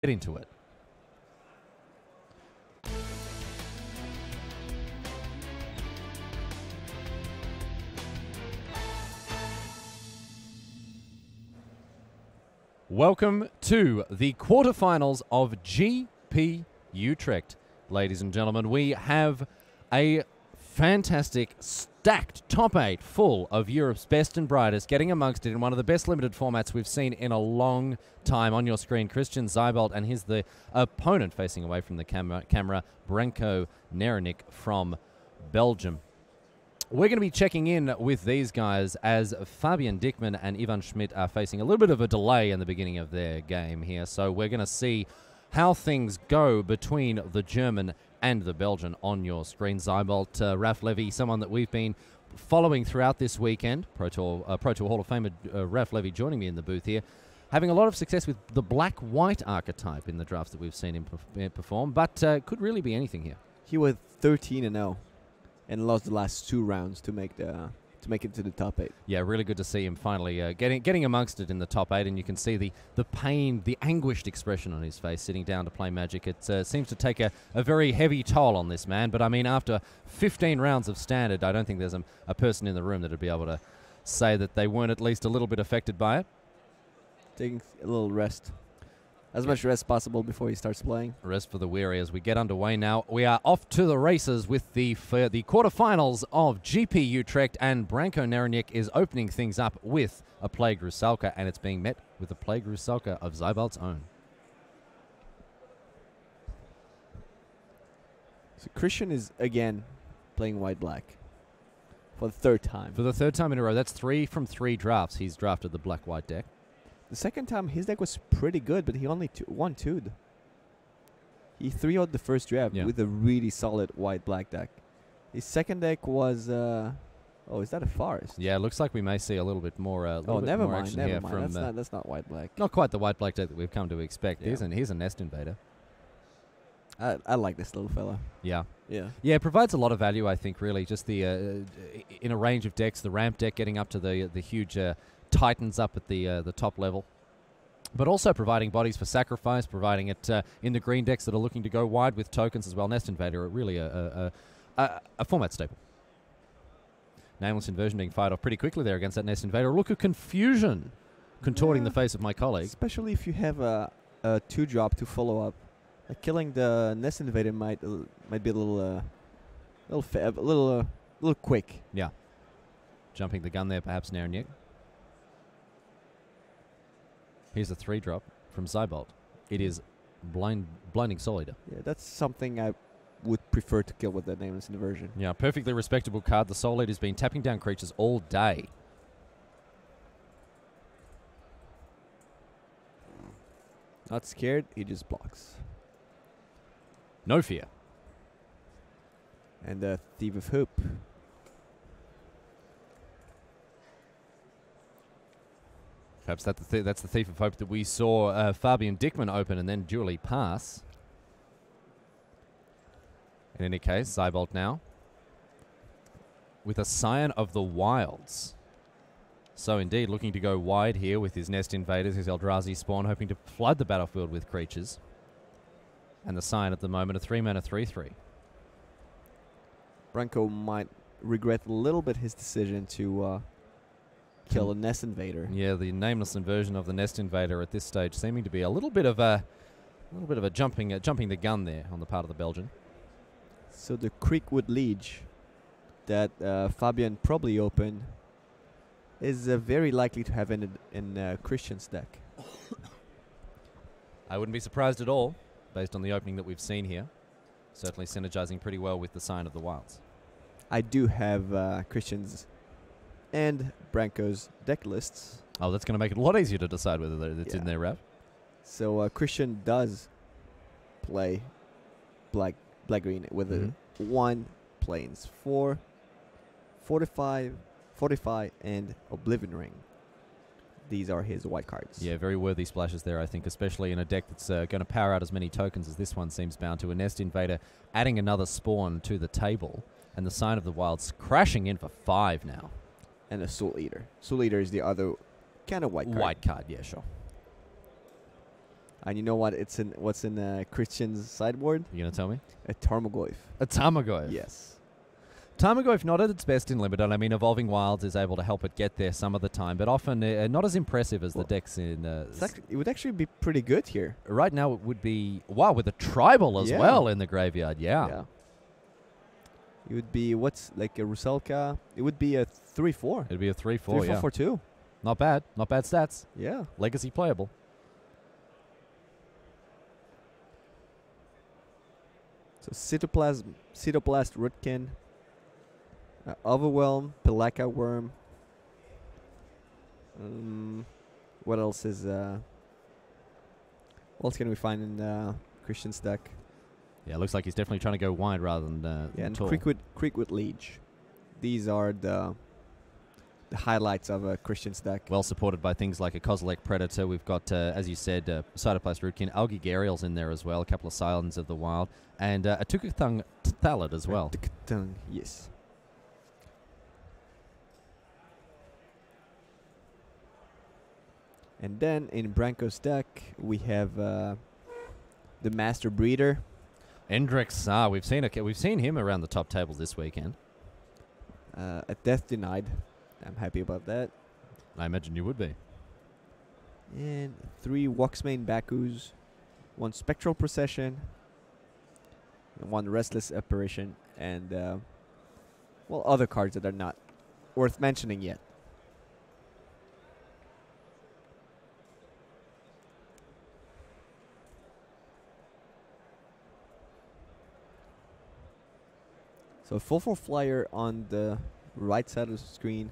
get into it. Welcome to the quarterfinals of GP Utrecht. Ladies and gentlemen, we have a fantastic, stacked top 8 full of Europe's best and brightest, getting amongst it in one of the best limited formats we've seen in a long time. On your screen, Christian Seibold, and here's the opponent facing away from the camera, Branco Neirynck from Belgium. We're going to be checking in with these guys as Fabian Dickmann and Ivan Schmidt are facing a little bit of a delay in the beginning of their game here. So we're going to see how things go between the German and the Belgian on your screen. Seibold, Raf Levy, someone that we've been following throughout this weekend. Pro Tour Hall of Famer Raf Levy joining me in the booth here. Having a lot of success with the black-white archetype in the drafts that we've seen him perform, but could really be anything here. He was 13-0. And lost the last 2 rounds to make it to the top 8. Yeah, really good to see him finally getting amongst it in the top 8, and you can see the pain, the anguished expression on his face sitting down to play Magic. It seems to take a very heavy toll on this man, but I mean, after 15 rounds of standard, I don't think there's a person in the room that would be able to say that they weren't at least a little bit affected by it. Taking a little rest. As much rest possible before he starts playing. Rest for the weary as we get underway now. We are off to the races with the quarterfinals of GP Utrecht, and Branco Neirynck is opening things up with a Plague Rusalka, and it's being met with a Plague Rusalka of Seibold's own. So Christian is again playing white-black for the 3rd time. For the 3rd time in a row. That's 3 from 3 drafts. He's drafted the black-white deck. The 2nd time, his deck was pretty good, but he only 1-2'd. He 3-0'd the first draft with a really solid white-black deck. His 2nd deck was... oh, is that a forest? Yeah, it looks like we may see a little bit more never more mind, action never here mind. from... That's not white-black. Not quite the white-black deck that we've come to expect. Yeah. Here's a Nest Invader. I like this little fella. Yeah. Yeah. Yeah, it provides a lot of value, I think, really. Just the in a range of decks, the ramp deck getting up to the huge... Titans up at the top level, but also providing bodies for sacrifice, providing it in the green decks that are looking to go wide with tokens as well. Nest Invader, really a format staple. Nameless Inversion being fired off pretty quickly there against that Nest Invader. Look at confusion contorting the face of my colleague. Especially if you have a 2-drop to follow up. Killing the Nest Invader might be a little quick. Yeah. Jumping the gun there, perhaps, Neirynck. Here's a 3-drop from Seibold. It is Blinding Soul Eater. Yeah, that's something I would prefer to kill with that Nameless Inversion. Yeah, perfectly respectable card. The Soul Eater's been tapping down creatures all day. Not scared, he just blocks. No fear. And the Thief of Hope. Perhaps that's the Thief of Hope that we saw Fabian Dickmann open and then duly pass. In any case, Seibold now with a Scion of the Wilds. So indeed, looking to go wide here with his Nest Invaders, his Eldrazi Spawn, hoping to flood the battlefield with creatures. And the Scion at the moment, a 3-mana 3/3. Branco might regret a little bit his decision to... kill a Nest Invader. Yeah, the Nameless Inversion of the Nest Invader at this stage seeming to be a little bit of a jumping the gun there on the part of the Belgian. So the Creekwood Liege that Fabian probably opened is very likely to have in Christian's deck. I wouldn't be surprised at all, based on the opening that we've seen here. Certainly synergizing pretty well with the Scion of the Wilds. I do have Christian's and Branco's deck lists. Oh, that's going to make it a lot easier to decide whether it's in their wrap. So Christian does play black-green with a 1 planes, 4, 45, and Oblivion Ring. These are his white cards. Yeah, very worthy splashes there, I think, especially in a deck that's going to power out as many tokens as this one seems bound to. A Nest Invader adding another spawn to the table, and the Scion of the Wilds crashing in for 5 now. And a Soul Eater. Soul Eater is the other kind of white card. White card, yeah, sure. And you know what? What's in Christian's sideboard? You gonna tell me? A Tarmogoyf. A Tarmogoyf. Yes. Tarmogoyf not at its best in Limited. I mean, Evolving Wilds is able to help it get there some of the time, but often not as impressive as the decks in... it would actually be pretty good here. Right now it would be... Wow, with a Tribal as well in the graveyard. Yeah. It would be, what's like a Rusalka? It would be a 3/4. It'd be a 3/4, 3/4 for 2. Not bad. Not bad stats. Yeah. Legacy playable. So Cytoplast Rootkin, Overwhelm, Pelaka Worm. What else is... what else can we find in Christian's deck? Yeah, it looks like he's definitely trying to go wide rather than and tall. Creekwood Liege. These are the highlights of a Christian's deck. Well supported by things like a Kozilek Predator. We've got, as you said, Cytoplast Rootkin, Algae Gariel's in there as well, a couple of Silence of the Wild, and a Tukathung Thallid as well. Tukathung, yes. And then in Branco's deck, we have the Master Breeder. Endrix, we've seen him around the top tables this weekend. A Death Denied. I'm happy about that. I imagine you would be. And 3 Woxmane Bakus, 1 Spectral Procession, and 1 Restless Apparition, and well, other cards that are not worth mentioning yet. So 4/4 flyer on the right side of the screen,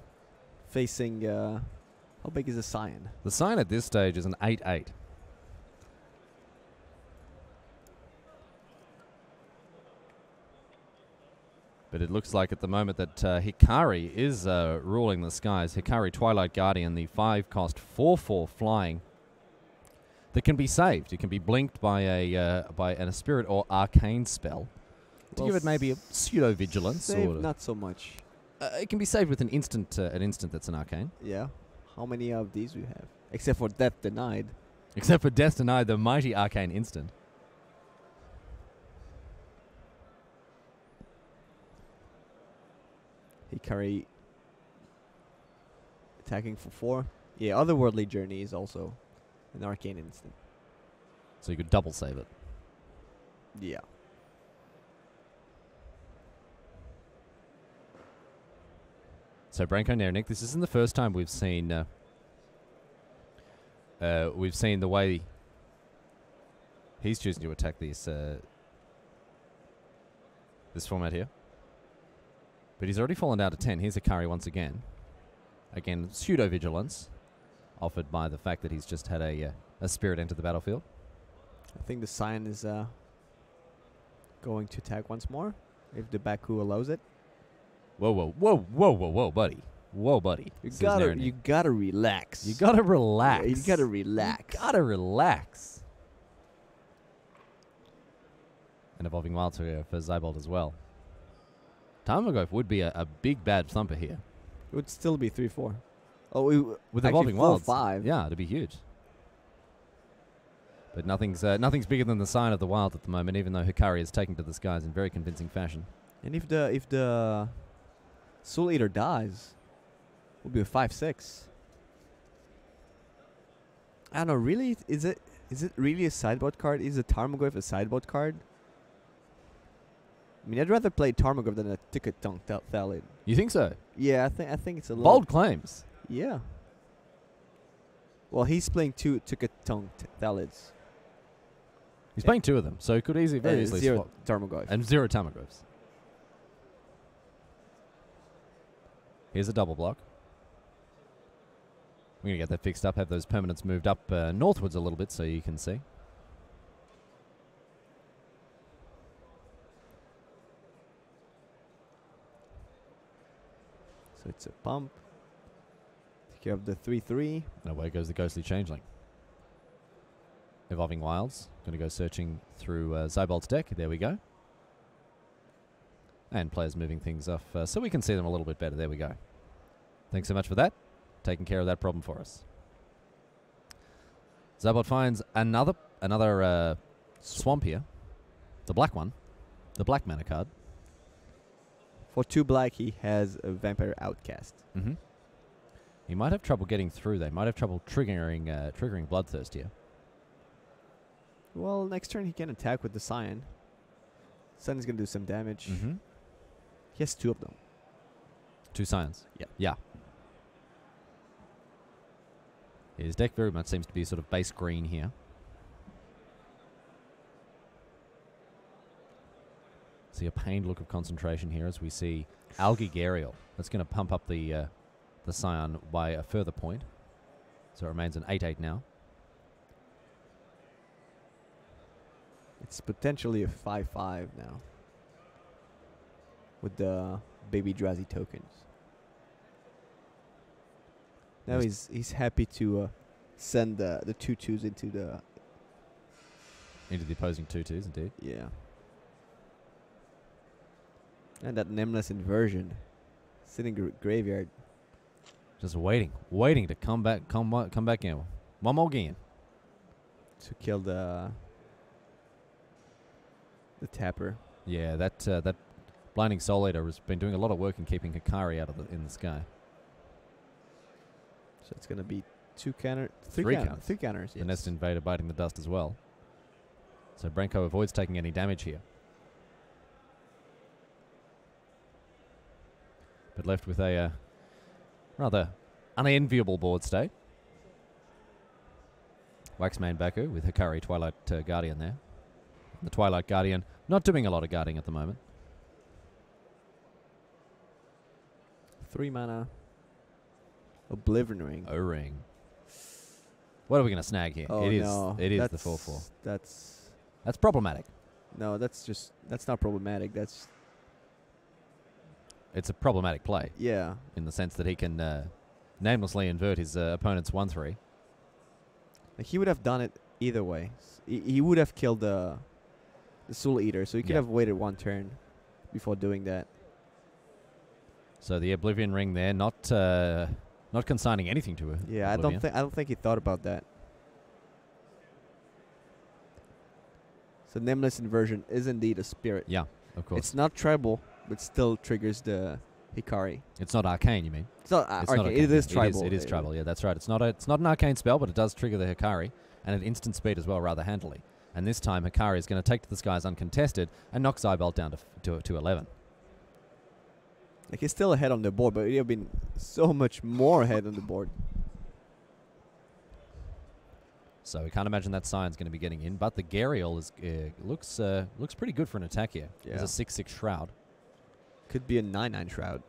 facing how big is the Scion? The Scion at this stage is an 8/8. But it looks like at the moment that Hikari is ruling the skies. Hikari Twilight Guardian, the 5-cost 4/4 flying that can be saved. It can be blinked by a spirit or arcane spell. To give it maybe a pseudo vigilance, save not so much. It can be saved with an instant that's an arcane. Yeah. How many of these we have? Except for Death Denied. Except for Death Denied, the mighty arcane instant. Hikari attacking for 4. Yeah, Otherworldly Journey is also an arcane instant. So you could double save it. Yeah. So Branco Neirynck, this isn't the first time we've seen the way he's choosing to attack this format here. But he's already fallen down to 10. Here's Hikari once again. Again, pseudo vigilance offered by the fact that he's just had a spirit enter the battlefield. I think the Scion is going to attack once more if the Baku allows it. Whoa, buddy. Whoa, buddy. You gotta relax. You gotta relax. Yeah, you gotta relax. You gotta relax. And Evolving Wilds for Seibold as well. Tarmogoyf would be a big bad thumper here. It would still be 3/4. Oh, with Evolving Wilds, 4/5. Yeah, it'd be huge. But nothing's bigger than the Sign of the Wild at the moment, even though Hikari is taking to the skies in very convincing fashion. And if the Soul Eater dies, it will be a 5/6. I don't know. Really, is it really a sideboard card? Is a Tarmogoyf a sideboard card? I mean, I'd rather play Tarmogoyf than a Tukathung Thallid. You think so? Yeah, I think it's a bold claims. Yeah. Well, he's playing 2 Tukathung Thallids. He's playing 2 of them, so he could very easily 0 swap. Tarmogoyf. And 0 Tarmogoyfs. Here's a double block. We're going to get that fixed up, have those permanents moved up northwards a little bit so you can see. So it's a pump. Take care of the 3/3. And away goes the Ghostly Changeling. Evolving Wilds. Going to go searching through Seibold's deck. There we go. And players moving things off so we can see them a little bit better. There we go. Thanks so much for that. Taking care of that problem for us. Seibold finds another another swamp here. The black one. The black mana card. For 2 black, he has a Vampire Outcast. Mm-hmm. He might have trouble getting through. They might have trouble triggering Bloodthirst here. Well, next turn he can attack with the Scion. Scion's going to do some damage. Mm-hmm. He has 2 of them. 2 Scions. Yeah. Yeah. His deck very much seems to be sort of base green here. See a pained look of concentration here as we see Algae Gharial. That's going to pump up the Scion by a further point. So it remains an 8/8 now. It's potentially a 5/5 now. With the Baby Drazi tokens. Now he's happy to send the 2/2s into the opposing 2/2s, indeed. Yeah. And that Nameless Inversion sitting graveyard. Just waiting to come back in. One more game. To kill the tapper. Yeah, that Blinding Soul Eater has been doing a lot of work in keeping Hikari out of in the sky. So it's going to be 3 counters. The Nest Invader biting the dust as well. So Branco avoids taking any damage here. But left with a rather unenviable board state. Waxmane Baku with Hikari Twilight Guardian there. The Twilight Guardian not doing a lot of guarding at the moment. 3 mana. Oblivion Ring. O-Ring. What are we going to snag here? Oh, it is the 4/4. That's problematic. No, that's not problematic. It's a problematic play. Yeah. In the sense that he can namelessly invert his opponent's 1/3. Like he would have done it either way. He would have killed the Soul Eater, so he could have waited 1 turn before doing that. So the Oblivion Ring there, not consigning anything to her. Yeah, Oblivion. I don't think he thought about that. So Nameless Inversion is indeed a spirit. Yeah, of course. It's not tribal, but still triggers the Hikari. It's not arcane, you mean? It's not arcane. It is tribal. It is tribal. Yeah, that's right. It's not an arcane spell, but it does trigger the Hikari, and at instant speed as well, rather handily. And this time, Hikari is going to take to the skies uncontested and knock Seibold down to 11. Like he's still ahead on the board, but he would have been so much more ahead on the board. So we can't imagine that Scion's going to be getting in, but the Gharial is looks pretty good for an attack here. Yeah. It's a 6/6 Shroud. Could be a 9/9 Shroud.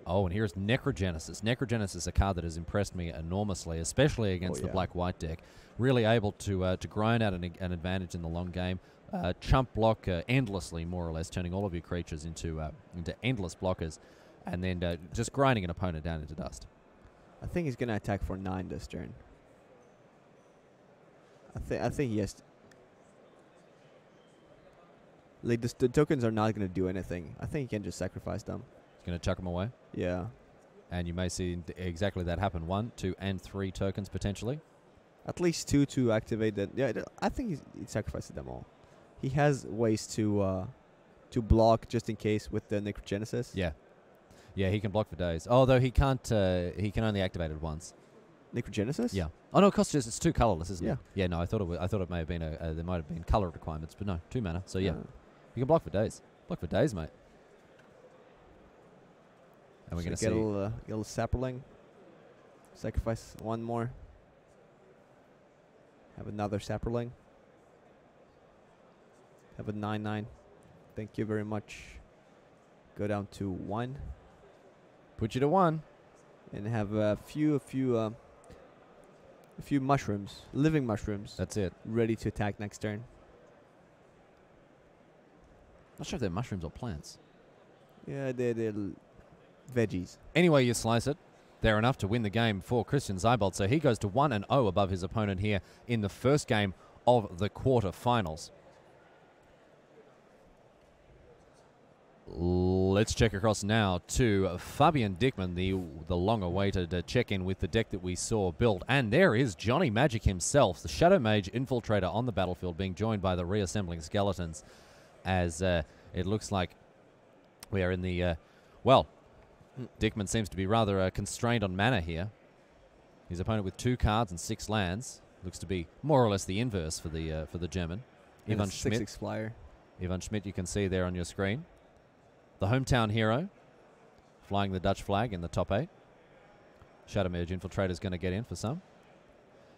Oh, and here's Necrogenesis. Necrogenesis is a card that has impressed me enormously, especially against the black-white deck. Really able to grind out an advantage in the long game. Chump block endlessly, more or less, turning all of your creatures into endless blockers, and then just grinding an opponent down into dust. I think he's going to attack for 9 this turn. I think he has... Like, the tokens are not going to do anything. I think he can just sacrifice them. He's going to chuck them away? Yeah. And you may see exactly that happen. 1, 2, and 3 tokens, potentially. At least 2 to activate that. Yeah, I think he sacrifices them all. He has ways to block just in case with the Necrogenesis. Yeah. Yeah, he can block for days. Although he can't, he can only activate it once. Necrogenesis? Yeah. Oh no, it costs just, it's 2 colorless, isn't it? Yeah. No, I thought it may have been there might have been color requirements, but no, 2 mana. So yeah, you can block for days. Block for days, mate. And we're gonna get a little Sapperling. Sacrifice 1 more. Have another Sapperling. Have a 9/9. Thank you very much. Go down to 1. Put you to 1. And have a few mushrooms, living mushrooms. That's it. Ready to attack next turn. Not sure if they're mushrooms or plants. Yeah, they're veggies. Anyway, you slice it. They're enough to win the game for Christian Seibold. So he goes to 1-0 above his opponent here in the first game of the quarterfinals. Let's check across now to Fabian Dickmann, the long-awaited check-in with the deck that we saw built. And there is Johnny Magic himself, the Shadow Mage Infiltrator on the battlefield, being joined by the reassembling skeletons, as it looks like we are in the... well, Dickmann seems to be rather constrained on mana here. His opponent with 2 cards and 6 lands. Looks to be more or less the inverse for the German. And Ivan Schmidt. 6/6 flyer. Ivan Schmidt, you can see there on your screen. The hometown hero, flying the Dutch flag in the top 8. Shadow Mage Infiltrator is going to get in for some.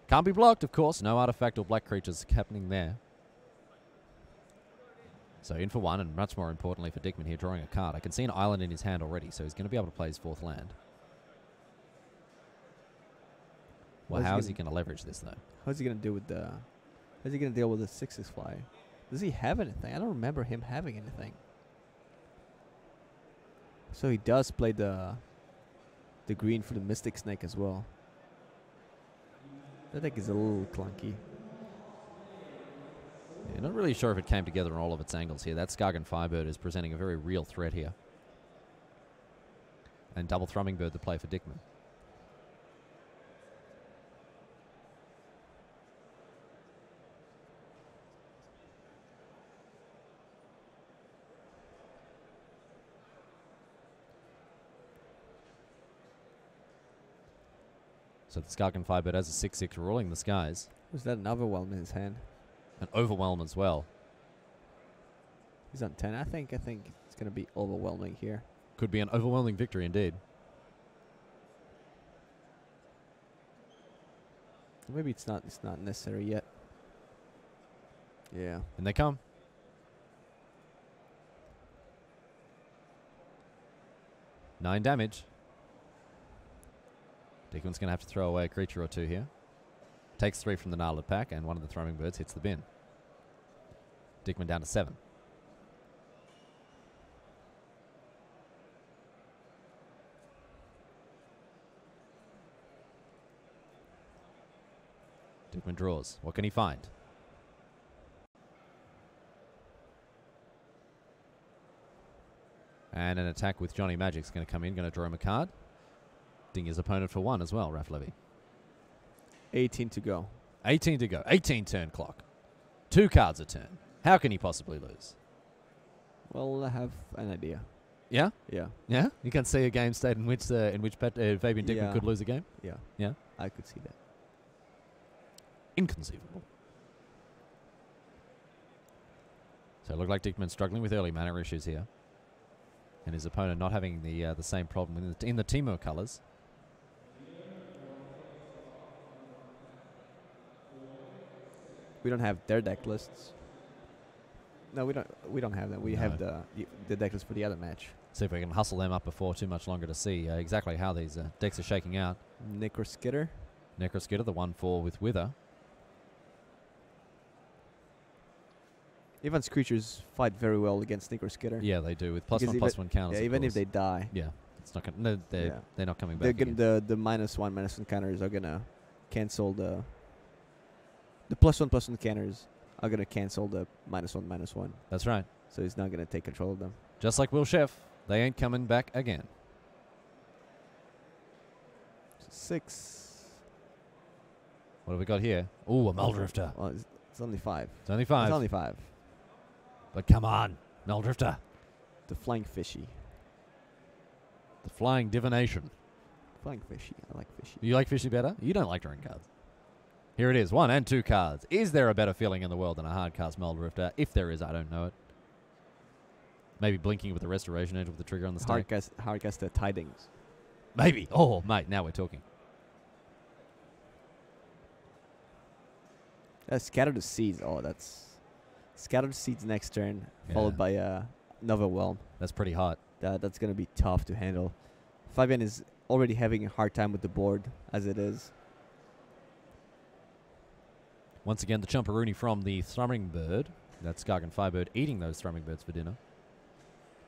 Can't be blocked, of course. No artifact or black creatures happening there. So in for 1, and much more importantly for Dickmann here, drawing a card. I can see an island in his hand already, so he's going to be able to play his 4th land. Well, how is he going to leverage this, though? How's he going to do with the... How's he going to deal with the 6/6 flyer? Does he have anything? I don't remember him having anything. So he does play the green for the Mystic Snake as well. That deck is a little clunky. Yeah, not really sure if it came together on all of its angles here. That Skagan Firebird is presenting a very real threat here. And double Thrumming Bird the play for Dickmann. So the Skagan Firebird has a 6/6 ruling the skies. Was that an Overwhelm in his hand? An Overwhelm as well. He's on 10. I think it's going to be overwhelming here. Could be an overwhelming victory indeed. Maybe it's not necessary yet. Yeah. And they come. Nine damage. Dickmann's going to have to throw away a creature or 2 here. Takes 3 from the Gnarled Pack, and one of the Thrumming Birds hits the bin. Dickmann down to 7. Dickmann draws. What can he find? And an attack with Johnny Magic's going to come in, going to draw him a card. Ding his opponent for 1 as well, Raf Levy. 18 to go. 18 to go. 18 turn clock. 2 cards a turn. How can he possibly lose? Well, I have an idea. Yeah? Yeah. Yeah? You can see a game state in which Fabian Dickmann could lose a game? Yeah. Yeah? I could see that. Inconceivable. So it looked like Dickmann struggling with early mana issues here. And his opponent not having the same problem in the Timur colours. We don't have their deck lists. No, we don't have them. We have the deck list for the other match. See if we can hustle them up before too much longer to see exactly how these decks are shaking out. Necroskitter. Necroskitter, the 1/4 with Wither. Ivan's creatures fight very well against Necroskitter. Yeah, they do with +1/+1 counters. Yeah, even if they die. Yeah, it's not gonna. No, they're not coming back. The -1/1 counters are gonna cancel the +1/+1 counters are gonna cancel the -1/-1. That's right. So he's not gonna take control of them. Just like Will Sheff, they ain't coming back again. 6. What have we got here? Ooh, a Muldrifter. Well, it's only 5. It's only 5. It's only 5. But come on, Muldrifter. The Flying Fishy. The Flying Divination. Flying Fishy. I like Fishy. You like Fishy better? You don't like drawing cards. Here it is, 1 and 2 cards. Is there a better feeling in the world than a hard cast Muldrifter? If there is, I don't know it. Maybe blinking with the Restoration Edge with the trigger on the stack. Hardcast the Tidings. Maybe. Oh, mate, now we're talking. Scatter the Seeds. Oh, that's... Scatter the Seeds next turn, followed by Nova Whelm. That's pretty hot. That's going to be tough to handle. Fabian is already having a hard time with the board, as it is. Once again, the Chumperoonie from the Thrumming Bird. That's Skagan Firebird eating those Thrumming Birds for dinner.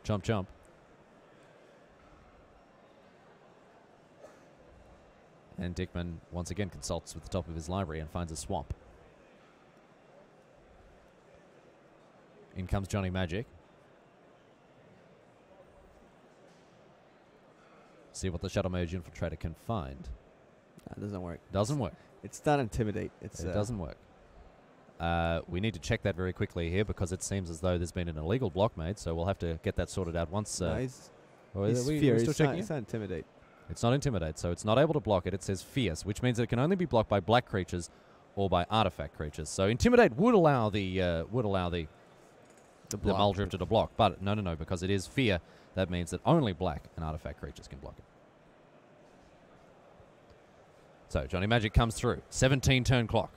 Chomp, chomp. And Dickmann once again consults with the top of his library and finds a swamp. In comes Johnny Magic. See what the Shadow Mage Infiltrator can find. That doesn't work. Doesn't work. It's not Intimidate. It doesn't work. We need to check that very quickly here because it seems as though there's been an illegal block made, so we'll have to get that sorted out once. He's Fear. It's not Intimidate. It's not Intimidate, so it's not able to block it. It says Fierce, which means that it can only be blocked by black creatures or by artifact creatures. So Intimidate would allow the Muldrifter to block, but no, because it is Fear. That means that only black and artifact creatures can block it. So Johnny Magic comes through. 17 turn clock.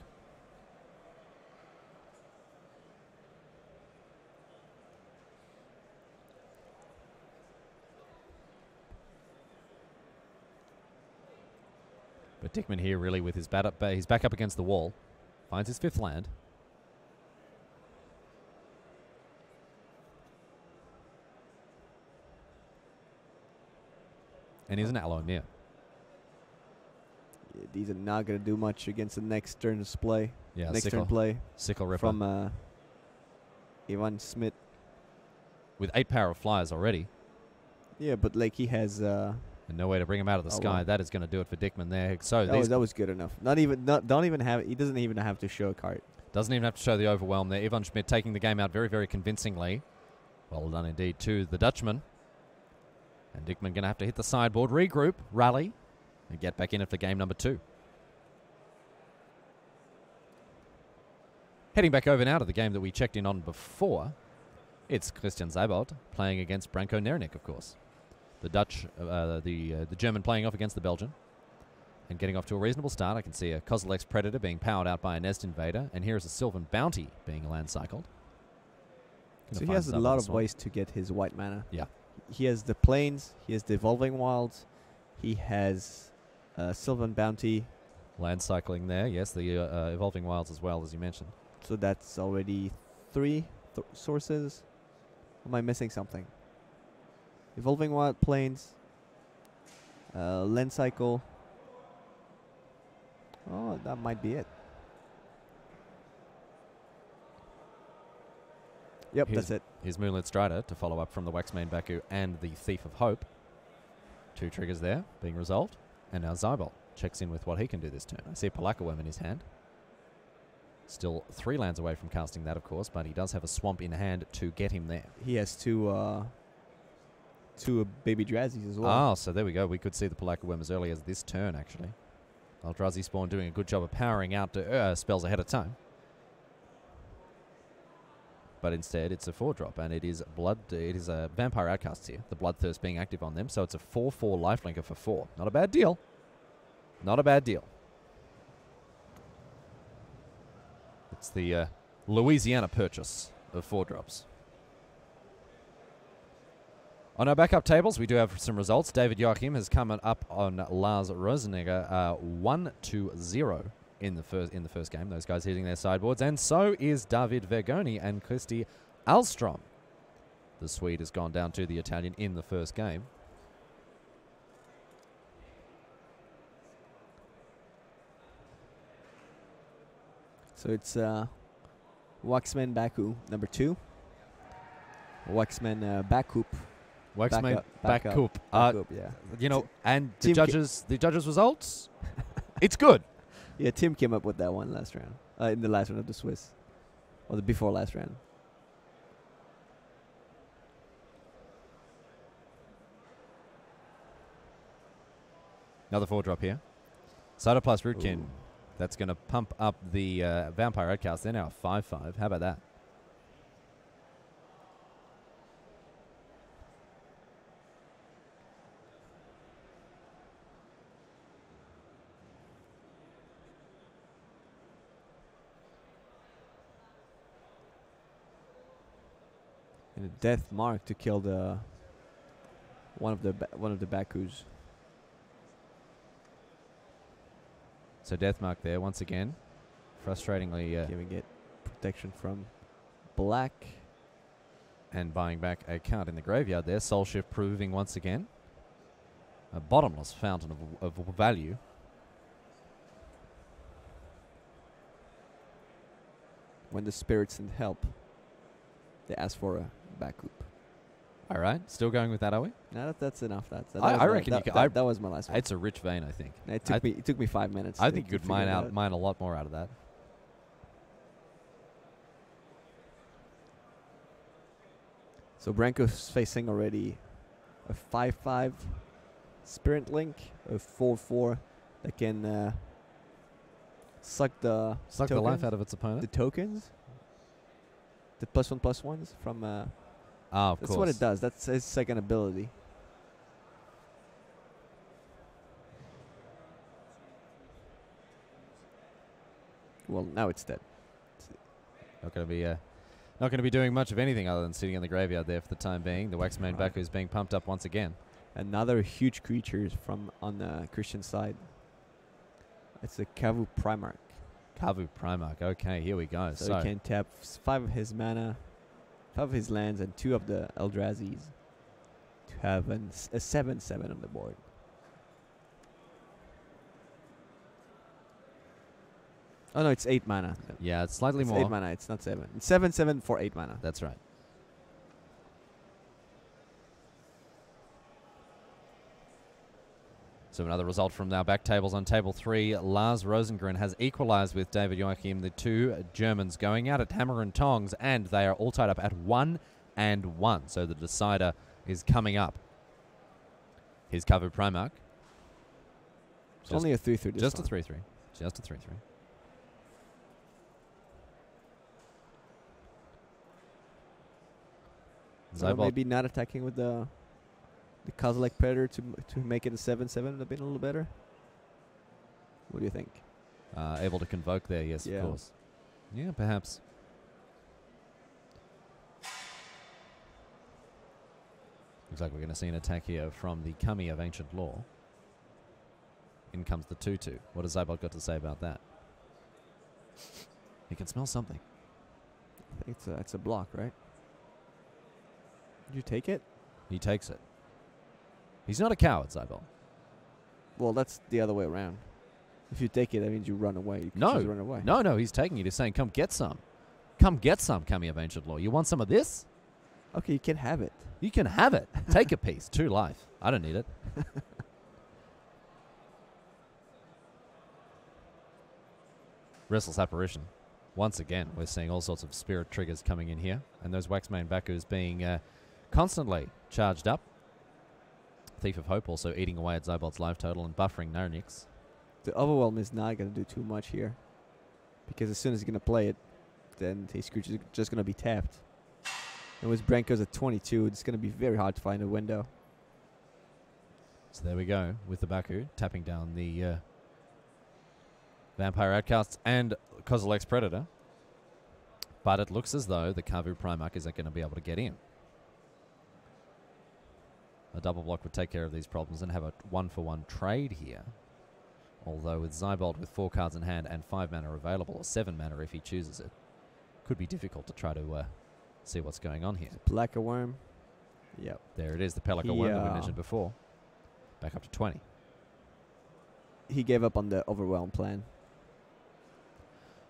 But Dickman here really with his he's back up against the wall. Finds his 5th land. And he's an Alomir. Yeah, these are not going to do much against the next turn's play. Yeah, next turn play. Sickle Ripper. From Ivan Smith. With 8 power of flyers already. Yeah, but like he has... and no way to bring him out of the sky. Well. That is going to do it for Dickman there. So that was good enough. Don't even have... He doesn't even have to show a card. Doesn't even have to show the overwhelm there. Ivan Schmidt taking the game out very, very convincingly. Well done indeed to the Dutchman. And Dickman going to have to hit the sideboard, regroup, rally, and get back in it for game number 2. Heading back over now to the game that we checked in on before. It's Christian Seibold playing against Branco Neirynck, of course. The Dutch, the German playing off against the Belgian. And getting off to a reasonable start. I can see a Kozilek's Predator being powered out by a Nest Invader. And here is a Sylvan Bounty being land cycled. So he has a lot of ways to get his white mana. Yeah. He has the Plains, he has the Evolving Wilds, he has Sylvan Bounty. Land cycling there, yes, the Evolving Wilds as well, as you mentioned. So that's already 3 sources. Am I missing something? Evolving Wild, Plains, Land Cycle. Oh, that might be it. Yep, that's it. Here's Moonlit Strider to follow up from the Waxmane Baku and the Thief of Hope. 2 triggers there being resolved. And now Seibold checks in with what he can do this turn. I see Palakawem in his hand. Still 3 lands away from casting that, of course, but he does have a swamp in hand to get him there. He has 2 Baby Drazzies as well. Oh, so there we go. We could see the Palakawem as early as this turn, actually. Eldrazi Spawn doing a good job of powering out spells ahead of time. But instead, it's a 4-drop, and it is a Vampire Outcasts here. The Bloodthirst being active on them, so it's a 4/4 lifelinker for 4. Not a bad deal. Not a bad deal. It's the Louisiana purchase of 4-drops. On our backup tables, we do have some results. David Joachim has come up on Lars Rosenegger 1-0. In the first game, those guys hitting their sideboards, and so is David Vergoni and Christy Alstrom. The Swede has gone down to the Italian in the first game. So it's Waxman Baku number 2, Waxman Bakup. Waxman Bakup. Yeah. You know, and the judges' results. It's good. Yeah, Tim came up with that one last round. In the last round of the Swiss. Or the before last round. Another 4-drop here. Cytoplast Rootkin. Ooh. That's going to pump up the Vampire Outcast. They're now 5/5. How about that? And a death mark to kill the one of the Bakus. So death mark there once again, frustratingly giving it protection from black and buying back a card in the graveyard there. Soul Shift proving once again a bottomless fountain of value. When the spirits need help, they ask for a Bakup. All right. Still going with that, are we? No, that's enough. I reckon you could. That was my last one. It's a rich vein, I think. It took me 5 minutes. I think you could mine a lot more out of that. So Branco's facing already a 5-5 Spirit Link, a 4-4 that can suck the life out of its opponent. The tokens, the +1/+1s from. Of that's course. what it does. That's his second ability. Well, now it's dead. Not going to be doing much of anything other than sitting in the graveyard there for the time being. The Waxmane Baku is being pumped up once again. Another huge creature from on the Christian side. It's a Kavu Primarch. Kavu Primarch. Okay, here we go. So he can tap 5 of his mana, 5 of his lands, and 2 of the Eldrazi's to have a 7/7 on the board. Oh no, it's 8 mana. Yeah, it's slightly more. 8 mana. It's not 7. It's 7/7 for 8 mana. That's right. So another result from our back tables on table 3. Lars Rosengren has equalized with David Joachim, the 2 Germans going out at hammer and tongs, and they are all tied up at 1-1. So the decider is coming up. Here's Kavu Primarch. It's only a 3/3. Just a 3/3. Just a 3/3. So maybe not attacking with the Kozilek Predator to make it a 7/7 would have been a little better. What do you think? Able to convoke there, yes, of course. Yeah, perhaps. Looks like we're going to see an attack here from the Kami of Ancient Law. In comes the 2/2. What has Seibold got to say about that? He can smell something. I think it's a block, right? Did you take it? He takes it. He's not a coward, Seibold. Well, that's the other way around. If you take it, that means you run away. Run away. No, he's taking it. He's saying, come get some. Come get some, Kami of Ancient Law. You want some of this? Okay, you can have it. You can have it. Take a piece. 2 life. I don't need it. Restless Apparition. Once again, we're seeing all sorts of spirit triggers coming in here. And those Waxmane Bakus being constantly charged up. Thief of Hope also eating away at Seibold's life total and buffering Neirynck's. The Overwhelm is not going to do too much here. Because as soon as he's going to play it, then his creature is just going to be tapped. And with Branco's at 22, it's going to be very hard to find a window. So there we go with the Baku tapping down the Vampire Outcasts and Kozilek's Predator. But it looks as though the Kavu Primarch isn't going to be able to get in. A double block would take care of these problems and have a 1-for-1 trade here. Although with Seibold with 4 cards in hand and 5 mana available, or 7 mana if he chooses it, could be difficult to try to see what's going on here. Pelakka Worm. Yep. There it is, the Pelakka Worm that we mentioned before. Back up to 20. He gave up on the Overwhelm plan.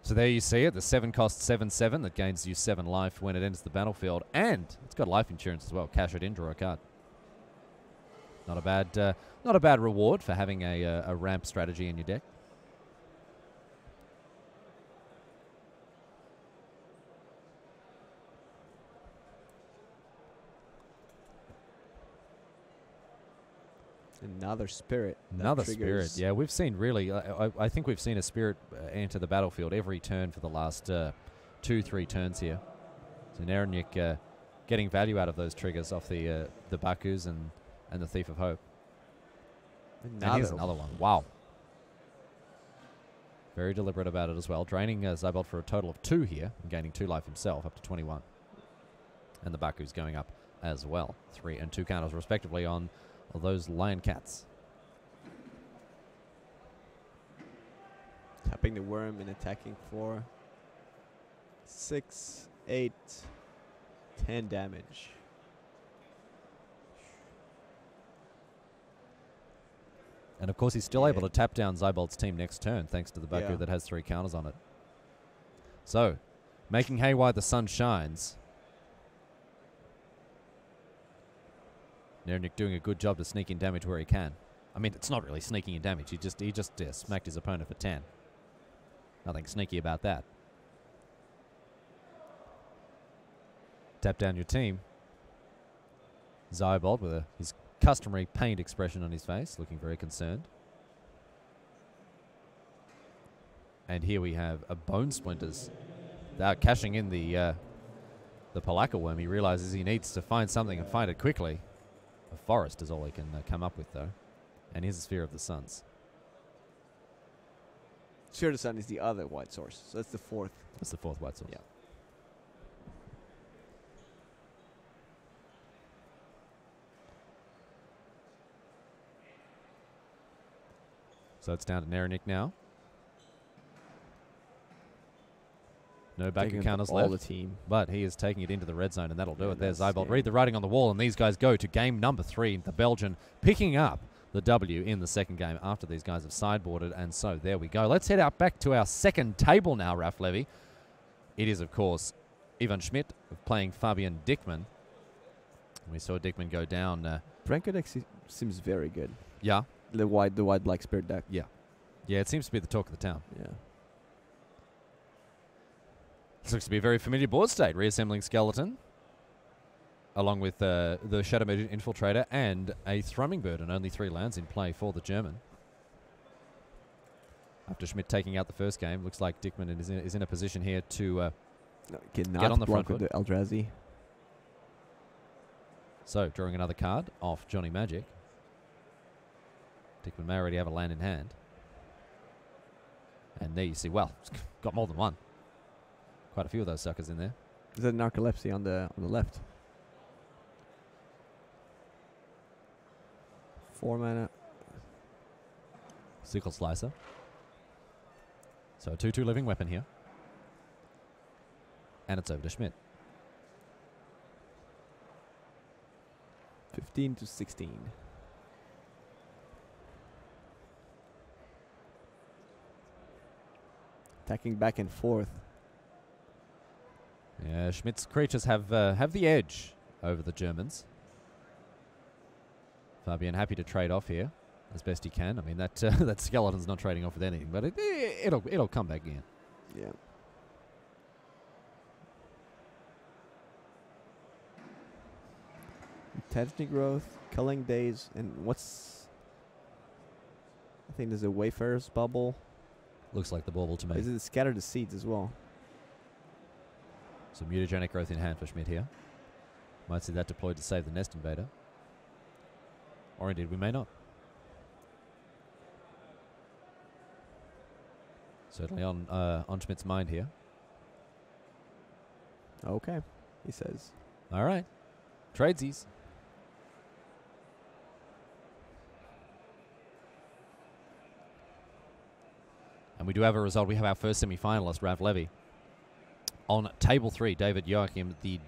So there you see it, the 7 cost 7/7 that gains you 7 life when it enters the battlefield, and it's got life insurance as well. Cash it in, draw a card. Not a bad reward for having a ramp strategy in your deck. Another spirit. Another spirit. Yeah, we've seen really. I think we've seen a spirit enter the battlefield every turn for the last 2-3 turns here. So Neirynck getting value out of those triggers off the Bakus and the Thief of Hope. And here's another one. Wow. Very deliberate about it as well. Draining Seibold for a total of 2 here and gaining 2 life himself up to 21. And the Baku's going up as well. 3 and 2 counters respectively on those Lion Cats. Tapping the Worm and attacking for 6, 8, 10 damage. And of course, he's still able to tap down Seibold's team next turn, thanks to the Baku that has 3 counters on it. So, making hay while the sun shines. Neirynck doing a good job to sneak in damage where he can. I mean, it's not really sneaking in damage. He just smacked his opponent for 10. Nothing sneaky about that. Tap down your team. Seibold with his customary pained expression on his face, looking very concerned. And here we have a Bone Splinters. They're cashing in the Polacca worm. He realizes he needs to find something and find it quickly. A forest is all he can come up with, though. And here's a Sphere of the Suns. Sphere of the Sun is the other white source. So that's the fourth. That's the fourth white source. Yeah. So it's down to Neirynck now. No back encounters left. All the team. But he is taking it into the red zone, and that'll do it. There's Seibold. Yeah. Read the writing on the wall, and these guys go to game number 3. The Belgian picking up the W in the second game after these guys have sideboarded. And so there we go. Let's head out back to our second table now, Ralph Levy. It is, of course, Ivan Schmidt playing Fabian Dickmann. We saw Dickmann go down. Branco Neirynck seems very good. Yeah. The white black spirit deck. Yeah. Yeah, it seems to be the talk of the town. Yeah. This looks to be a very familiar board state. Reassembling Skeleton, along with the Shadow Mage Infiltrator and a Thrumming Bird, and only 3 lands in play for the German. After Schmidt taking out the first game, looks like Dickmann is in a position here to get on the front foot. The Eldrazi. So, drawing another card off Johnny Magic. Dickmann may already have a land in hand. And there you see, well, it's got more than one. Quite a few of those suckers in there. Is that Narcolepsy on the left? 4 mana. Sickle Slicer. So a 2/2 living weapon here. And it's over to Schmidt. 15 to 16. Attacking back and forth. Yeah, Schmidt's creatures have the edge over the Germans. Fabian happy to trade off here as best he can. I mean, that that skeleton's not trading off with anything, but it'll come back again. Yeah. Intelligent Growth, Culling Days, and what's... I think there's a Wayfarer's Bubble. Looks like the bauble to me. Is it Scatter the Seeds as well? Some mutagenic growth in hand for Schmidt here. Might see that deployed to save the Nest Invader. Or indeed we may not. Certainly on Schmidt's mind here. Okay, he says. All right. Tradesies. And we do have a result. We have our first semi-finalist, Ralph Levy. On table 3, David Joachim, the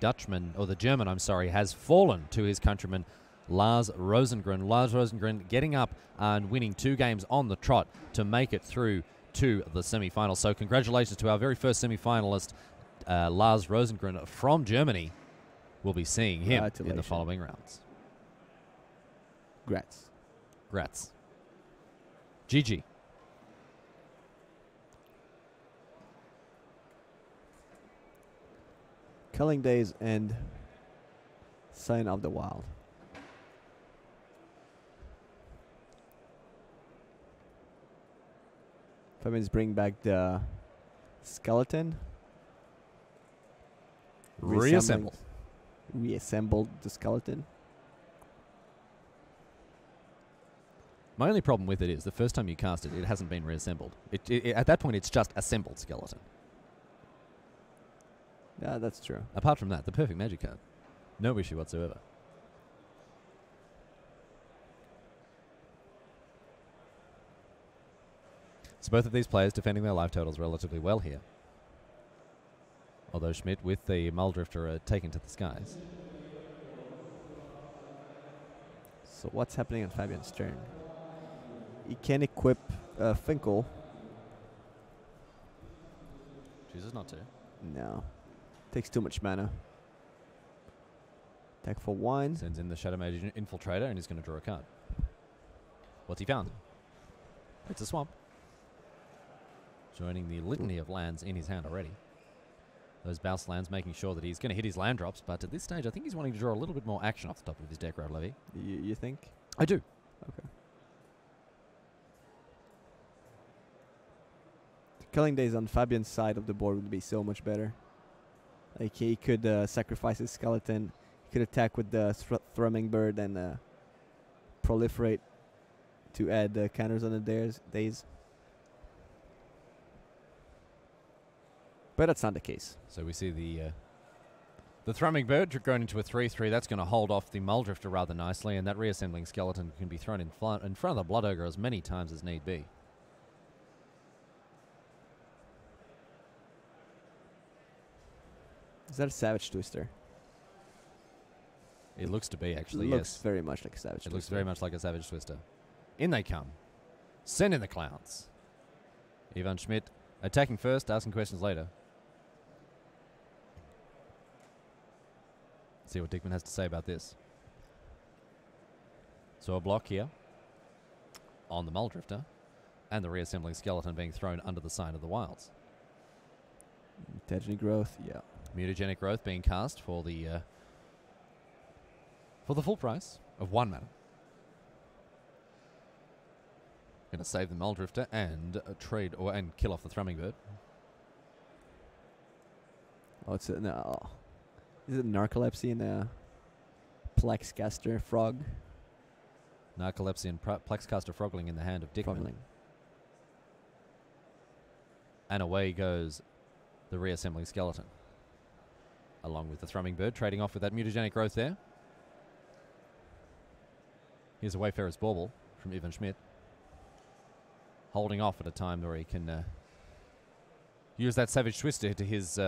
German, has fallen to his countryman, Lars Rosengren. Lars Rosengren getting up and winning 2 games on the trot to make it through to the semi-final. So congratulations to our very first semi-finalist, Lars Rosengren from Germany. We'll be seeing him in the following rounds. Grats. Grats. GG. Culling Days and Sign of the Wild. Fabian's bring back the skeleton. Reassembled the skeleton. My only problem with it is the first time you cast it, it hasn't been reassembled. At that point, it's just assembled skeleton. Yeah, that's true. Apart from that, the perfect magic card. No issue whatsoever. So both of these players defending their life totals relatively well here. Although Schmidt with the Muldrifter are taken to the skies. So what's happening on Fabian's turn? He can equip Finkel. Chooses not to. No. Takes too much mana. Attack for 1. Sends in the Shadow Mage Infiltrator, and he's going to draw a card. What's he found? It's a swamp. Joining the litany of lands in his hand already. Those Bouse lands making sure that he's going to hit his land drops, but at this stage I think he's wanting to draw a little bit more action off the top of his deck, Rob Levy. You think? I do. Okay. Killing Days on Fabian's side of the board would be so much better. Like he could sacrifice his skeleton, he could attack with the Thrumming Bird and proliferate to add counters on the days. But that's not the case. So we see the Thrumming Bird grown into a 3/3. That's going to hold off the Muldrifter rather nicely, and that reassembling skeleton can be thrown in front of the Blood Ogre as many times as need be. Is that a Savage Twister? It looks to be, actually, yes. It looks yes. very much like a Savage Twister. It looks very much like a Savage Twister. In they come. Send in the clowns. Ivan Schmidt attacking first, asking questions later. See what Dickman has to say about this. So a block here on the Muldrifter and the reassembling skeleton being thrown under the Sign of the Wilds. Mutagenic Growth, yeah. Mutagenic Growth being cast for the full price of 1 mana. Going to save the Muldrifter and trade and kill off the Thrumming Bird. Oh, it's no. Is it Narcolepsy and a Plexcaster Frog? Narcolepsy and Plexcaster Frogling in the hand of Dickman. Frogling. And away goes the reassembling skeleton. Along with the Thrumming Bird, trading off with that Mutagenic Growth there. Here's a Wayfarer's Bauble from Ivan Schmidt. Holding off at a time where he can use that Savage Twister to his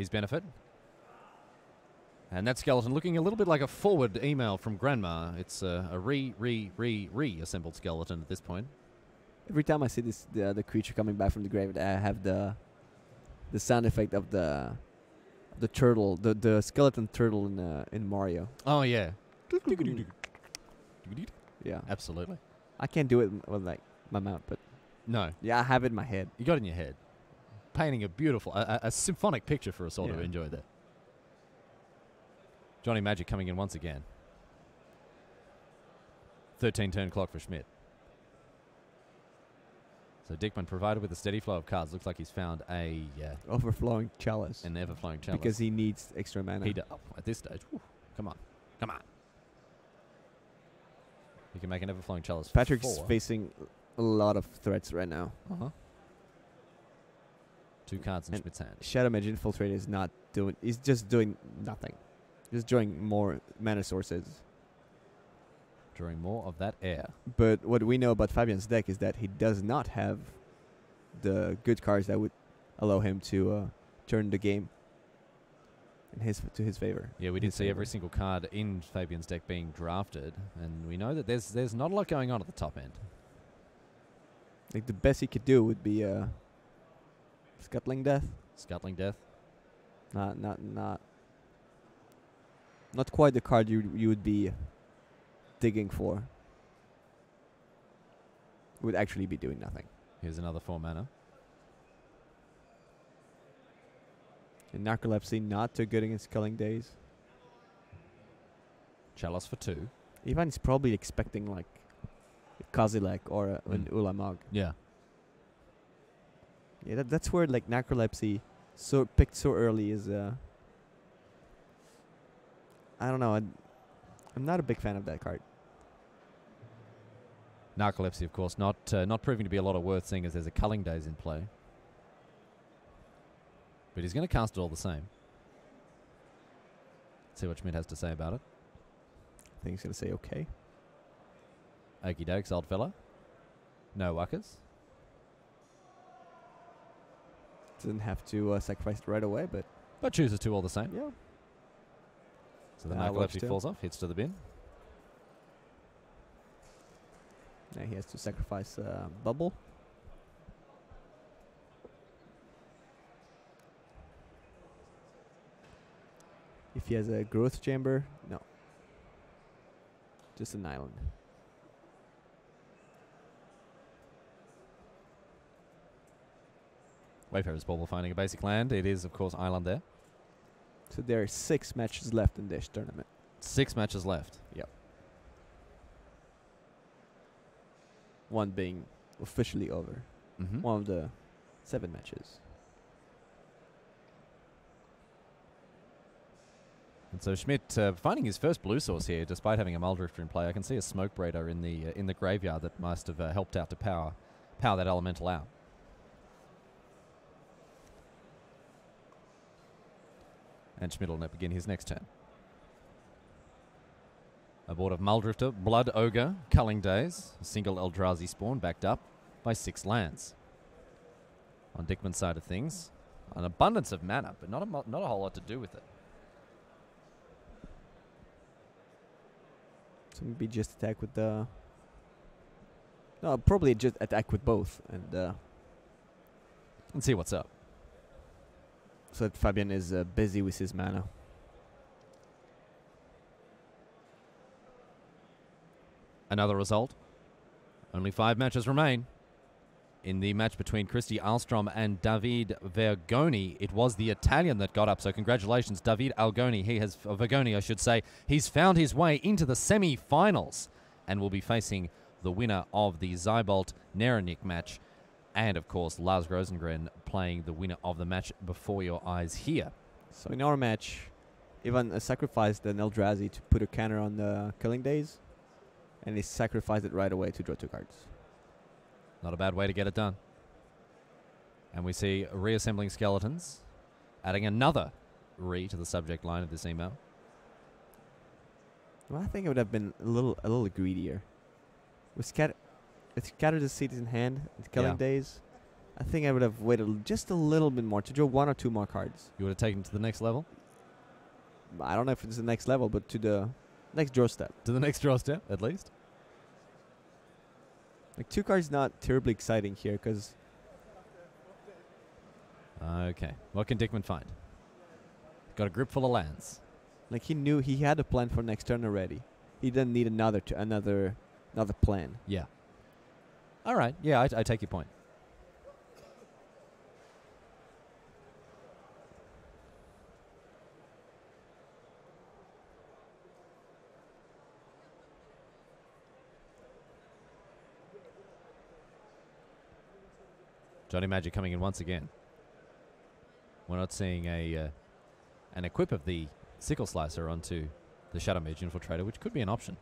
benefit. And that skeleton looking a little bit like a forward email from Grandma. It's a reassembled skeleton at this point. Every time I see this, the creature coming back from the grave, I have the sound effect of the turtle, the skeleton turtle in Mario. Oh yeah. Yeah, absolutely. I can't do it with like my mouth, but no. Yeah, I have it in my head. You got it in your head. Painting a beautiful, a symphonic picture for us all to enjoy there. Johnny Magic coming in once again. 13 turn clock for Schmidt. So Dickman, provided with a steady flow of cards, looks like he's found a overflowing chalice. An overflowing chalice. Because he needs extra mana. He does. Oh, at this stage. Whew, come on. Come on. He can make an overflowing chalice. Patrick's facing a lot of threats right now. Uh-huh. 2 cards in Schmidt's hand. Shadow Mage Infiltrator is not doing... He's just doing nothing. Just drawing more mana sources. Drawing more of that air. But what we know about Fabian's deck is that he does not have the good cards that would allow him to turn the game to his favor. Yeah, we did see every single card in Fabian's deck being drafted, and we know that there's not a lot going on at the top end. Like the best he could do would be Scuttling Death. Scuttling Death. Not quite the card you would be digging for. Would actually be doing nothing. Here's another 4 mana. And Narcolepsy not too good against Culling Days. Chalice for 2. Ivan's probably expecting like a Kozilek or an Ulamog. Yeah. Yeah, that's where like Narcolepsy picked so early is I don't know. I'm not a big fan of that card. Narcolepsy, of course, not proving to be a lot of worth, seeing as there's a Culling Days in play. But he's going to cast it all the same. See what Schmidt has to say about it. I think he's going to say okay. Okie dokes, old fella. No wuckers. Doesn't have to sacrifice it right away, but chooses to all the same. Yeah. So the Narcolepsy falls off, hits to the bin. Now he has to sacrifice Bubble. If if he has a growth chamber. No. Just an island. Wayfarer's Bauble finding a basic land. It is, of course, island there. So there are 6 matches left in this tournament. 6 matches left. Yep. 1 being officially over. Mm-hmm. 1 of the 7 matches. And so Schmidt finding his first blue source here, despite having a Muldrifter in play. I can see a Smoke Braider in the graveyard that must have helped out to power that elemental out. And Schmidt will begin his next turn. A board of Muldrifter, Blood Ogre, Culling Days, a single Eldrazi spawn backed up by 6 lands. On Dickman's side of things, an abundance of mana, but not a whole lot to do with it. So maybe just attack with the... No, probably just attack with both. And see what's up. so that Fabian is busy with his mana. Another result. Only 5 matches remain. In the match between Christy Alstrom and David Vergoni, it was the Italian that got up. So congratulations, David Vergoni. Vergoni, I should say. He's found his way into the semi-finals and will be facing the winner of the Seibold Neirynck match. And, of course, Lars Rosengren playing the winner of the match before your eyes here. So in our match, Ivan sacrificed an Eldrazi to put a counter on the Killing Days. And he sacrificed it right away to draw 2 cards. Not a bad way to get it done. And we see reassembling skeletons, adding another re to the subject line of this email. Well, I think I would have been a little greedier. With Scatter the Seeds in hand, at Killing Days, I think I would have waited just a little bit more to draw 1 or 2 more cards. You would have taken it to the next level? I don't know if it's the next level, but to the next draw step. To the next draw step, at least? Like 2 cards not terribly exciting here, because... Okay. What can Dickman find? Got a grip full of lands. Like he knew he had a plan for next turn already. He didn't need another plan. Yeah. All right. Yeah, I take your point. Johnny Magic coming in once again. We're not seeing an equip of the Sickle Slicer onto the Shadow Mage Infiltrator, which could be an option.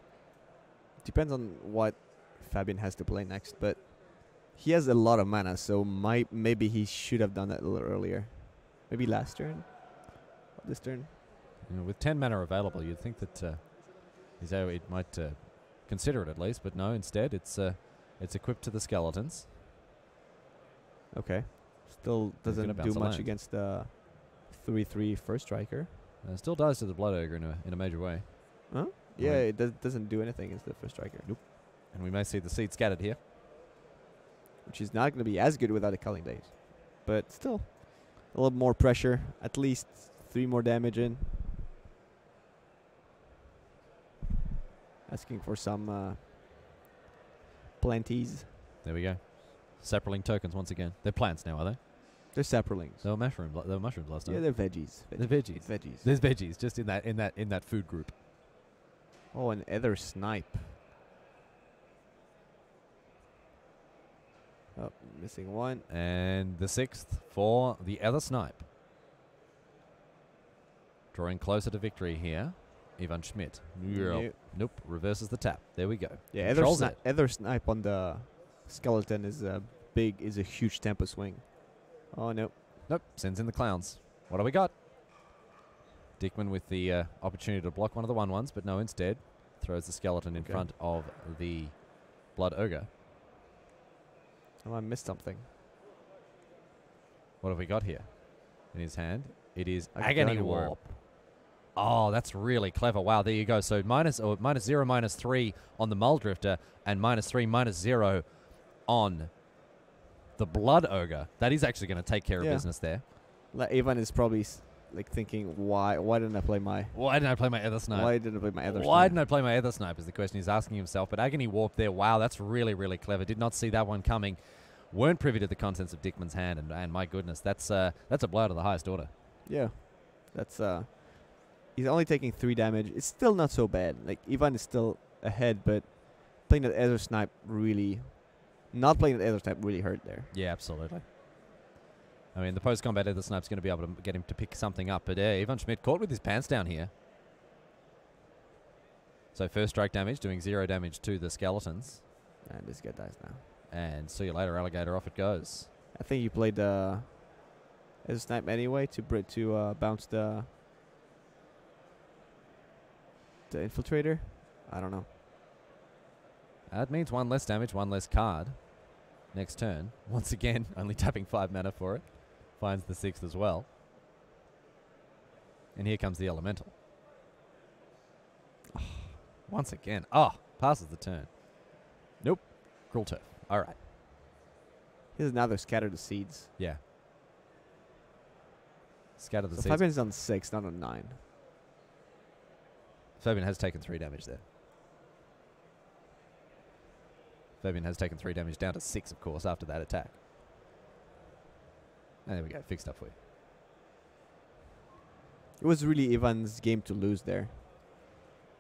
Depends on what Fabian has to play next, but he has a lot of mana, so maybe he should have done that a little earlier. Maybe last turn? This turn? You know, with 10 mana available, you'd think that it might consider it at least, but no, instead it's equipped to the skeletons. Okay. Still doesn't do much against the 3/3 first striker. It still does to the Blood Ogre in a major way. Huh? Yeah, it doesn't do anything against the first striker. Nope. And we may see the seed scattered here. Which is not going to be as good without the Culling Days. But still, a little more pressure. At least 3 more damage in. Asking for some planties. There we go. Sapperling tokens once again. They're plants now, are they? They're sapperlings. They were mushrooms last time. Yeah, they're veggies. They're veggies. Veggies. There's veggies just in that food group. Oh, an Ether Snipe. Oh, missing 1. And the 6th for the Ether Snipe. Drawing closer to victory here. Ivan Schmidt. Nope. Reverses the tap. There we go. Yeah, Ether Snipe on the skeleton is a huge tempo swing. Oh, no. Nope. Sends in the clowns. What do we got? Dickman with the opportunity to block one of the 1/1s, but no, instead throws the skeleton in front of the Blood Ogre. Oh, I missed something. What have we got here in his hand? It is Agony Warp. Oh, that's really clever. Wow, there you go. So -0, -3 on the Muldrifter, and -3, -0 on the Blood Ogre. That is actually going to take care of business there. Ivan is probably like thinking, why didn't I play my Why didn't I play my Ether Snipe? why didn't I play my other Why snipe? didn't I play my Ether Snipe is the question he's asking himself. But Agony Warp there, wow, that's really, really clever. Did not see that one coming. Weren't privy to the contents of Dickman's hand, and my goodness, that's a blow to the highest order. Yeah, that's he's only taking 3 damage. It's still not so bad. Like Ivan is still ahead, but playing that Ether Snipe really, not playing that Ether Snipe really hurt there. Yeah, absolutely. I mean, the post-combat Ether Snipe's going to be able to get him to pick something up, but Ivan Schmidt caught with his pants down here. So first strike damage, doing 0 damage to the skeletons. And this guy dies now. And see you later, alligator. Off it goes. I think you played the Ether Snipe anyway to bounce the infiltrator. I don't know. That means 1 less damage, 1 less card. Next turn. Once again, only tapping 5 mana for it. Finds the 6th as well. And here comes the elemental. Once again. Passes the turn. Nope. Cruel Turf. All right. Here's another Scatter the Seeds. Yeah. Scatter the So seeds. Fabian is on 6, not on 9. Fabian has taken 3 damage there. Fabian has taken 3 damage down to 6, of course, after that attack. And there we go. Fixed up for you. It was really Ivan's game to lose there.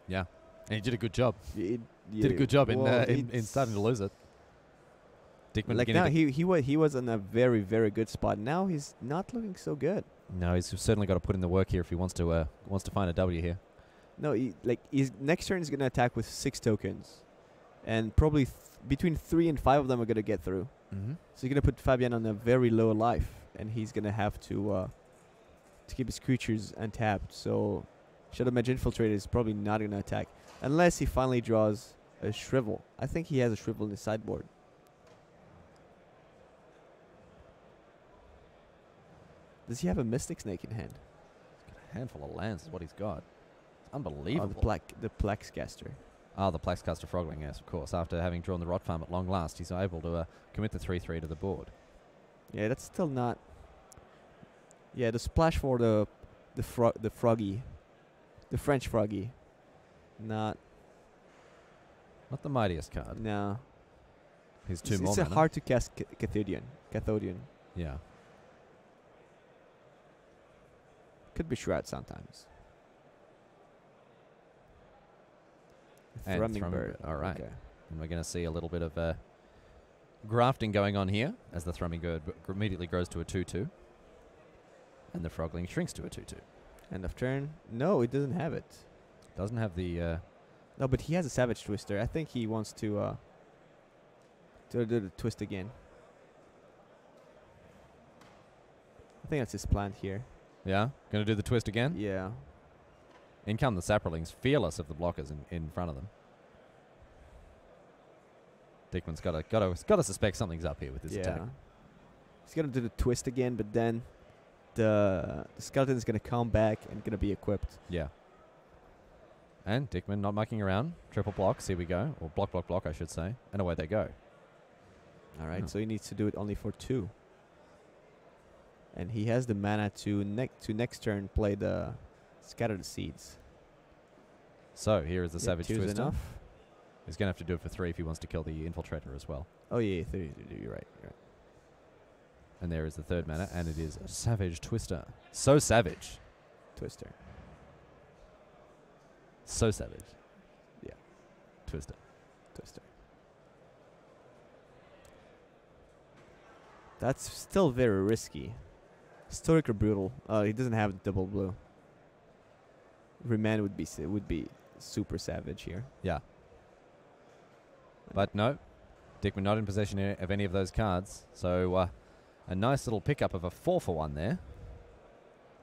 Yeah. And he did a good job. Did Did a good job in starting to lose it. Dickman like now he was in a very, very good spot. Now he's not looking so good. No, he's certainly got to put in the work here if he wants to find a W here. No, his next turn is gonna attack with 6 tokens, and probably between 3 and 5 of them are gonna get through. Mm-hmm. So you're gonna put Fabian on a very low life, and he's gonna have to keep his creatures untapped. So Shadow Mage Infiltrator is probably not gonna attack unless he finally draws a Shrivel. I think he has a Shrivel in his sideboard. Does he have a Mystic Snake in hand? He's got a handful of lands is what he's got. It's unbelievable. The Plaxcaster. The Plaxcaster Frogling, yes, of course. After having drawn the Rot Farm at long last, he's able to commit the 3/3 to the board. Yeah, that's still not. Yeah, the splash for the Froggy, the French Froggy, not the mightiest card. no. He's 2 It's more a mana. hard to cast Cathodian. Yeah. Could be Shroud sometimes. And Thrumming Thrumming Bird. Bird, all right. Okay. And we're going to see a little bit of grafting going on here as the Thrumming Bird immediately grows to a 2/2. And the Frogling shrinks to a 2/2. End of turn. No, it doesn't have it. Doesn't have the... No, but he has a Savage Twister. I think he wants to do the twist again. I think that's his plan here. yeah? Going to do the twist again? Yeah. In come the Saprolings, fearless of the blockers in front of them. Dickman's got to suspect something's up here with this attack. He's gonna do the twist again, but then the skeleton is gonna come back and gonna be equipped. Yeah. And Dickman not mucking around. Triple blocks, here we go. Or block, I should say. And away they go. All right, Oh. so he needs to do it only for 2. And he has the mana to next turn play the Scatter the Seeds. So here is the Savage 2's Twister. enough. He's going to have to do it for 3 if he wants to kill the Infiltrator as well. Oh yeah, 3. You're right. And there is the 3rd mana, and it is a Savage Twister. So savage. Twister. So savage. Yeah. Twister. That's still very risky. Historic or Brutal. He doesn't have double blue. Remand would be super savage here. Yeah. But no, Dickman not in possession of any of those cards. So a nice little pickup of a 4-for-1 there.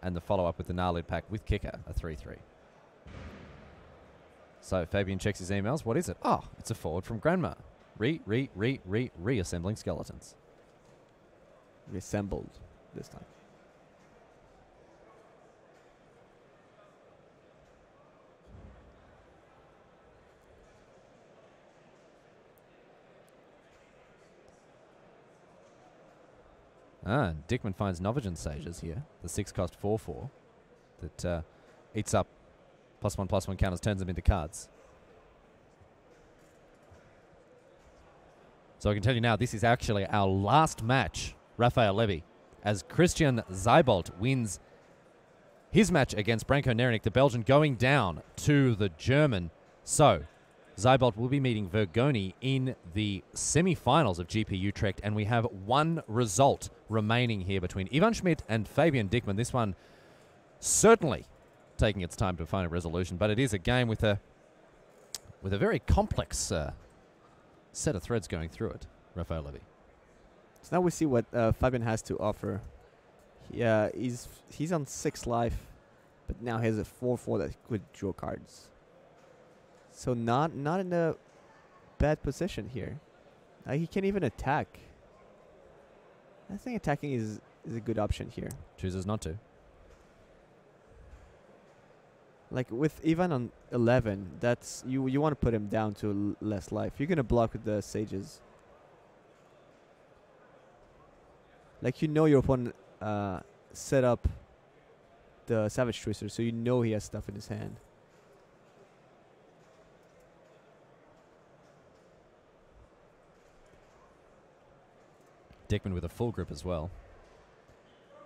And the follow-up with the Gnarlid Pack with Kicker, a 3/3. So Fabian checks his emails. What is it? Oh, it's a forward from Grandma. Reassembling skeletons. Reassembled this time. And Dickman finds Novigen Sages here. The 6 cost 4/4. that eats up +1/+1 counters, turns them into cards. So I can tell you now, this is actually our last match, Raphael Levy, as Christian Seibold wins his match against Branco Neirynck, the Belgian, going down to the German. So Seibold will be meeting Vergoni in the semi-finals of GP Utrecht, and we have one result remaining here between Ivan Schmidt and Fabian Dickmann. This one certainly taking its time to find a resolution, but it is a game with a very complex set of threads going through it, Raphael Levy. So now we see what Fabian has to offer. He's on 6 life, but now he has a 4/4 that could draw cards. So not in a bad position here. He can't even attack. I think attacking is a good option here. Chooses not to. Like with Ivan on 11, that's you want to put him down to less life. You're gonna block with the sages. Like, you know your opponent set up the Savage Twister, so you know he has stuff in his hand. Dickmann with a full grip as well.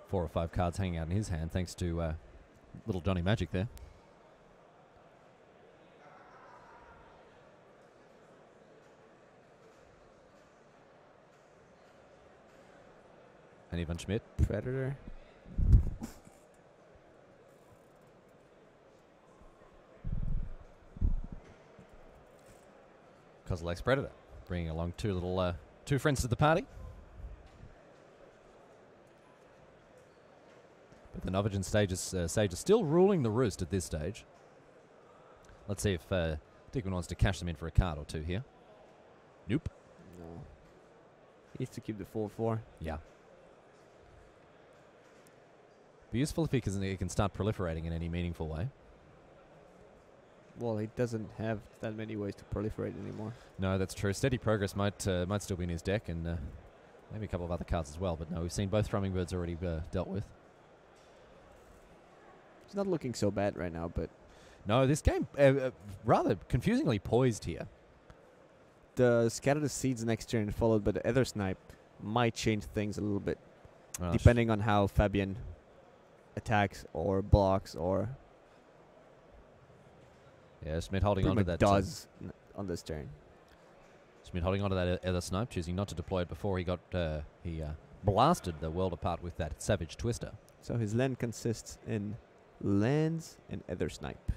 4 or 5 cards hanging out in his hand, thanks to little Johnny Magic there. And Ivan Schmidt. Predator. Kozilek's Predator, bringing along two friends to the party. But the Novigin Sage is still ruling the roost at this stage. Let's see if Dickmann wants to cash them in for a card or two here. Nope. No. He needs to keep the 4/4. Yeah. Be useful if he can start proliferating in any meaningful way. Well, he doesn't have that many ways to proliferate anymore. No, that's true. Steady Progress might still be in his deck, and maybe a couple of other cards as well. But no, we've seen both Thrumming Birds already dealt with. It's not looking so bad right now, but... No, this game rather confusingly poised here. The Scatter the Seeds next turn followed by the Ether Snipe might change things a little bit, depending on how Fabian attacks or blocks or... Yeah, Schmidt holding on to that. Does on this turn. Schmidt holding on to that Ether Snipe, choosing not to deploy it before he blasted the world apart with that Savage Twister. So his land consists in lands and Ether Snipe.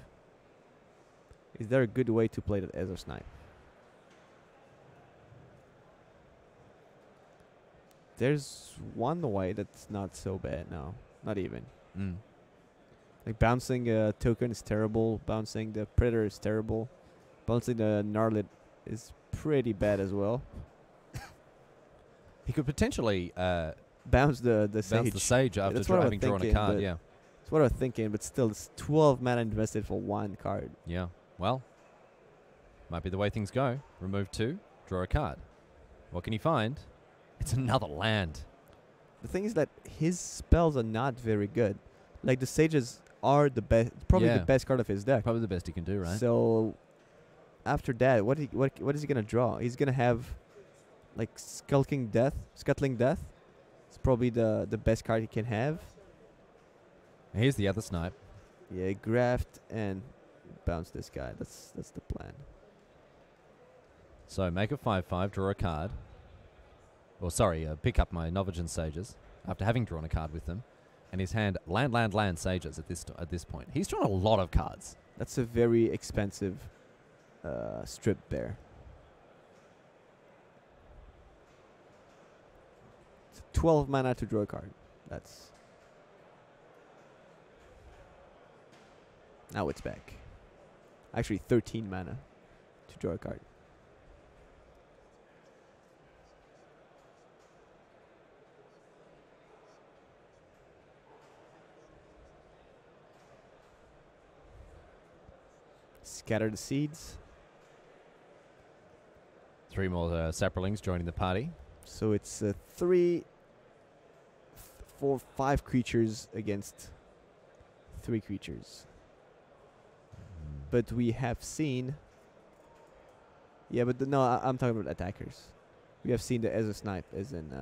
Is there a good way to play that Ether Snipe? There's one way that's not so bad now. Not even. Like bouncing a token is terrible. Bouncing the Predator is terrible. Bouncing the Gnarlid is pretty bad as well. He could potentially bounce the Sage after having drawn a card. Yeah, that's what I was thinking. But still, it's 12 mana invested for one card. Yeah. Well, might be the way things go. Remove 2, draw a card. What can he find? It's another land. The thing is that his spells are not very good. Like the Sages are the best, probably the best card of his deck. Probably the best he can do, right? So after that, what is he gonna draw? He's gonna have like Scuttling Death. It's probably the best card he can have. Here's the other Snipe. Yeah, graft and bounce this guy. That's the plan. So make a 5/5, draw a card. Or sorry, pick up my Novigin Sages after having drawn a card with them. And his hand, land, Sages at this point. He's drawn a lot of cards. That's a very expensive strip there. It's 12 mana to draw a card. That's... Now it's back. Actually, 13 mana to draw a card. Scatter the Seeds. 3 more Saprolings joining the party. So it's 3, 4, 5 creatures against 3 creatures. But we have seen... Yeah, but no, I'm talking about attackers. We have seen the Ezra Snipe as in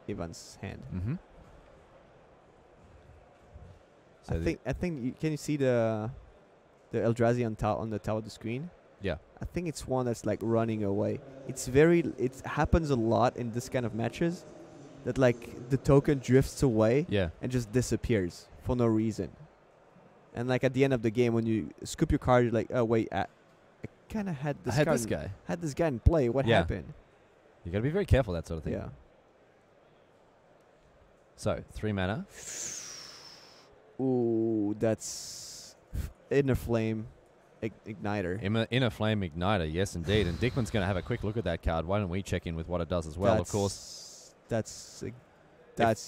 Ivan's hand. Mm-hmm. So I think can you see the Eldrazi on the top of the screen? Yeah. I think it's one that's like running away. It happens a lot in this kind of matches that like the token drifts away and just disappears for no reason. And like at the end of the game when you scoop your card, you're like, oh wait, I kind of had this guy in play. What happened? You got to be very careful that sort of thing. Yeah. So 3 mana. Ooh, that's Inner Flame Igniter. Inner Flame Igniter, yes indeed. And Dickman's going to have a quick look at that card. Why don't we check in with what it does as well? Of course, that's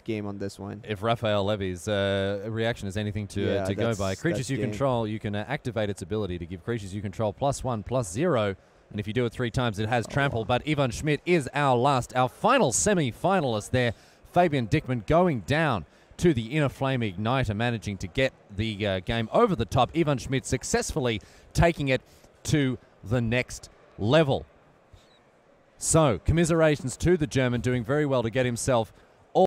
game on this one. If Raphael Levy's reaction is anything to go by, creatures you control, you can activate its ability to give creatures you control +1/+0. And if you do it 3 times, it has trample. But Ivan Schmidt is our final semi-finalist there. Fabian Dickman going down to the Inner Flame Igniter, managing to get the game over the top. Ivan Schmidt successfully taking it to the next level. So, commiserations to the German, doing very well to get himself